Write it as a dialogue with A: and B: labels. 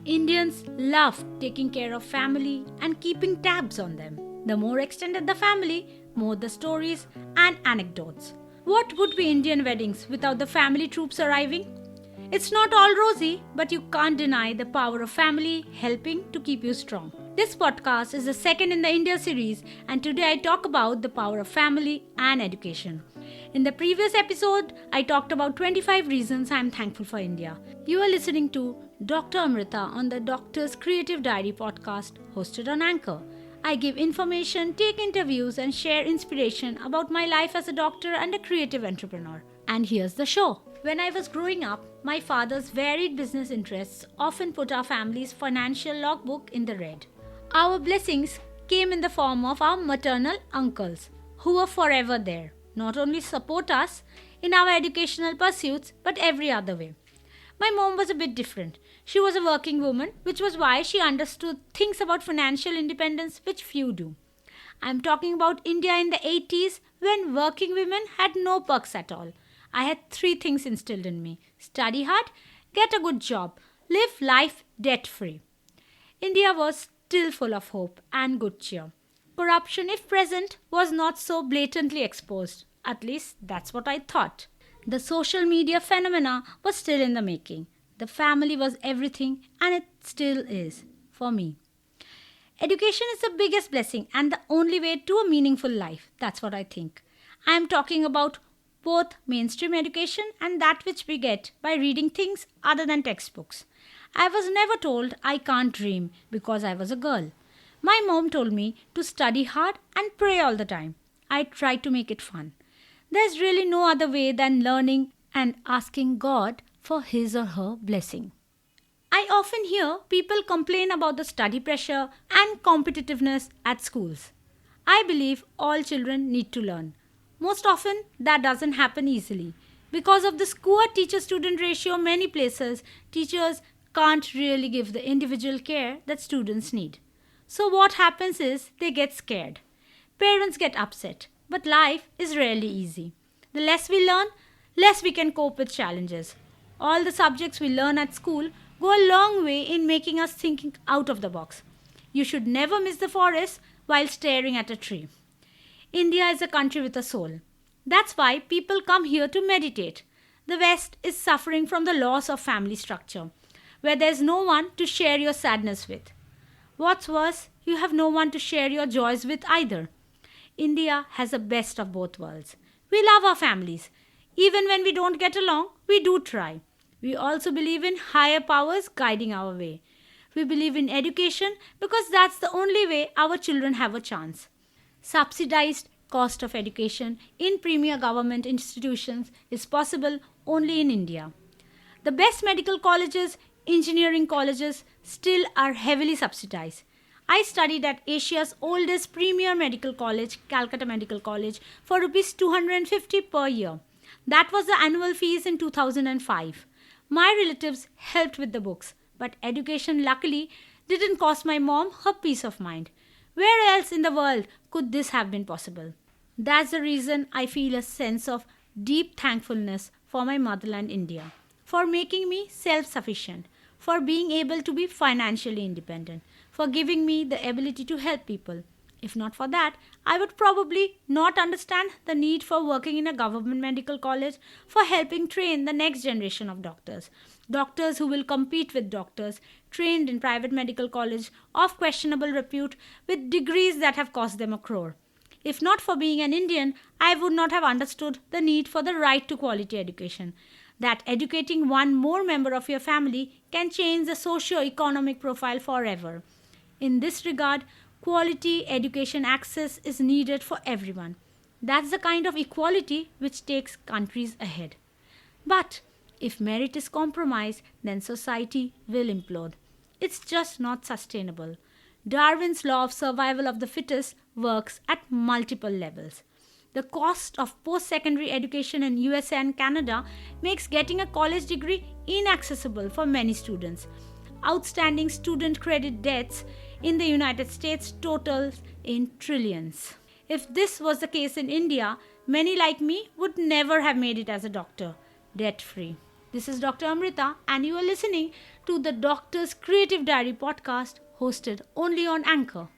A: Indians love taking care of family and keeping tabs on them. The more extended the family, more the stories and anecdotes. What would be Indian weddings without the family troops arriving? It's not all rosy, but you can't deny the power of family helping to keep you strong. This podcast is the second in the India series, and today I talk about the power of family and education. In the previous episode, I talked about 25 reasons I am thankful for India. You are listening to Dr. Amrita on the Doctor's Creative Diary podcast hosted on Anchor. I give information, take interviews, and share inspiration about my life as a doctor and a creative entrepreneur. And here's the show. When I was growing up, my father's varied business interests often put our family's financial logbook in the red. Our blessings came in the form of our maternal uncles, who were forever there, not only support us in our educational pursuits, but every other way. My mom was a bit different. She was a working woman, which was why she understood things about financial independence which few do. I'm talking about India in the 80s when working women had no perks at all. I had three things instilled in me: study hard, get a good job, live life debt-free. India was still full of hope and good cheer. Corruption, if present, was not so blatantly exposed. At least that's what I thought. The social media phenomena was still in the making. The family was everything, and it still is for me. Education is the biggest blessing and the only way to a meaningful life. That's what I think. I am talking about both mainstream education and that which we get by reading things other than textbooks. I was never told I can't dream because I was a girl. My mom told me to study hard and pray all the time. I tried to make it fun. There's really no other way than learning and asking God for his or her blessing. I often hear people complain about the study pressure and competitiveness at schools. I believe all children need to learn. Most often, that doesn't happen easily. Because of the school teacher-student ratio, many places, teachers can't really give the individual care that students need. So what happens is they get scared. Parents get upset. But life is rarely easy. The less we learn, less we can cope with challenges. All the subjects we learn at school go a long way in making us think out of the box. You should never miss the forest while staring at a tree. India is a country with a soul. That's why people come here to meditate. The West is suffering from the loss of family structure, where there's no one to share your sadness with. What's worse, you have no one to share your joys with either. India has the best of both worlds. We love our families. Even when we don't get along, we do try. We also believe in higher powers guiding our way. We believe in education because that's the only way our children have a chance. Subsidized cost of education in premier government institutions is possible only in India. The best medical colleges, engineering colleges still are heavily subsidized. I studied at Asia's oldest premier medical college, Calcutta Medical College, for Rs 250 per year. That was the annual fees in 2005. My relatives helped with the books, but education luckily didn't cost my mom her peace of mind. Where else in the world could this have been possible? That's the reason I feel a sense of deep thankfulness for my motherland India, for making me self-sufficient, for being able to be financially independent, for giving me the ability to help people. If not for that, I would probably not understand the need for working in a government medical college, for helping train the next generation of doctors. Doctors who will compete with doctors trained in private medical college of questionable repute with degrees that have cost them a crore. If not for being an Indian, I would not have understood the need for the right to quality education. That educating one more member of your family can change the socio-economic profile forever. In this regard, quality education access is needed for everyone. That's the kind of equality which takes countries ahead. But if merit is compromised, then society will implode. It's just not sustainable. Darwin's law of survival of the fittest works at multiple levels. The cost of post-secondary education in USA and Canada makes getting a college degree inaccessible for many students. Outstanding student credit debts in the United States totals in trillions. If this was the case in India, many like me would never have made it as a doctor, debt-free. This is Dr. Amrita, and you are listening to to the Doctor's Creative Diary podcast hosted only on Anchor.